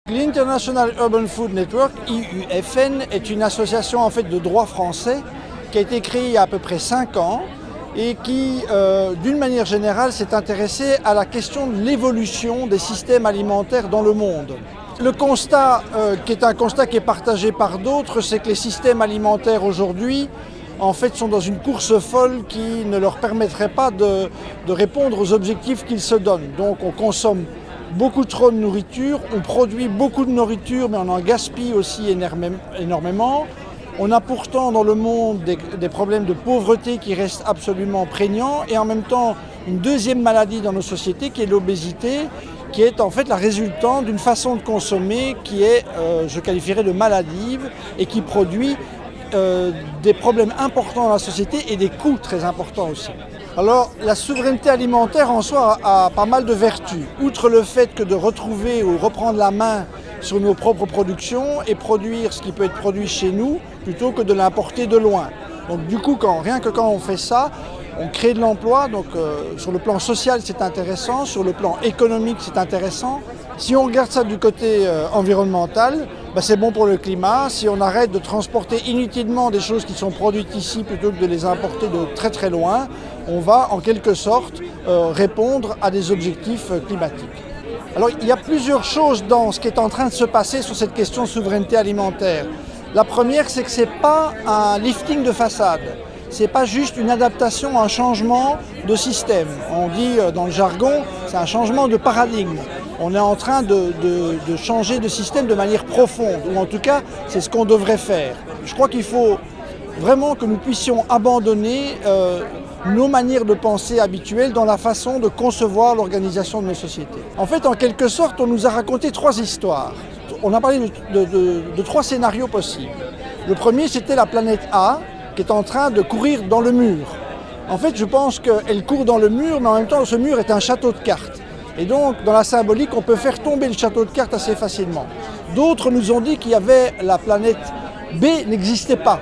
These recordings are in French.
L'International Urban Food Network, IUFN, est une association en fait de droit français qui a été créée il y a à peu près 5 ans et qui, d'une manière générale, s'est intéressée à la question de l'évolution des systèmes alimentaires dans le monde. Le constat, qui est un constat qui est partagé par d'autres, c'est que les systèmes alimentaires aujourd'hui, en fait, sont dans une course folle qui ne leur permettrait pas de répondre aux objectifs qu'ils se donnent. Donc on consomme beaucoup trop de nourriture, on produit beaucoup de nourriture, mais on en gaspille aussi énormément. On a pourtant dans le monde des problèmes de pauvreté qui restent absolument prégnants et en même temps une deuxième maladie dans nos sociétés qui est l'obésité, qui est en fait la résultante d'une façon de consommer qui est, je qualifierais de maladive et qui produit des problèmes importants dans la société et des coûts très importants aussi. Alors la souveraineté alimentaire en soi a pas mal de vertus. Outre le fait que de retrouver ou reprendre la main sur nos propres productions et produire ce qui peut être produit chez nous plutôt que de l'importer de loin. Donc du coup, rien que quand on fait ça, on crée de l'emploi, donc sur le plan social c'est intéressant, sur le plan économique c'est intéressant. Si on regarde ça du côté environnemental, c'est bon pour le climat. Si on arrête de transporter inutilement des choses qui sont produites ici plutôt que de les importer de très très loin, on va en quelque sorte répondre à des objectifs climatiques. Alors il y a plusieurs choses dans ce qui est en train de se passer sur cette question de souveraineté alimentaire. La première, c'est que ce n'est pas un lifting de façade. Ce n'est pas juste une adaptation, un changement de système. On dit dans le jargon, c'est un changement de paradigme. On est en train de changer de système de manière profonde, ou en tout cas, c'est ce qu'on devrait faire. Je crois qu'il faut vraiment que nous puissions abandonner nos manières de penser habituelles dans la façon de concevoir l'organisation de nos sociétés. En fait, en quelque sorte, on nous a raconté 3 histoires. On a parlé de 3 scénarios possibles. Le premier, c'était la planète A, qui est en train de courir dans le mur. En fait, je pense qu'elle court dans le mur, mais en même temps, ce mur est un château de cartes. Et donc, dans la symbolique, on peut faire tomber le château de cartes assez facilement. D'autres nous ont dit qu'il y avait la planète B n'existait pas.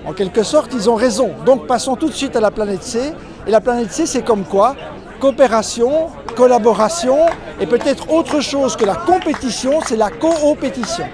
En quelque sorte, ils ont raison. Donc, passons tout de suite à la planète C. Et la planète C, c'est comme quoi? Coopération, collaboration et peut-être autre chose que la compétition, c'est la coopétition.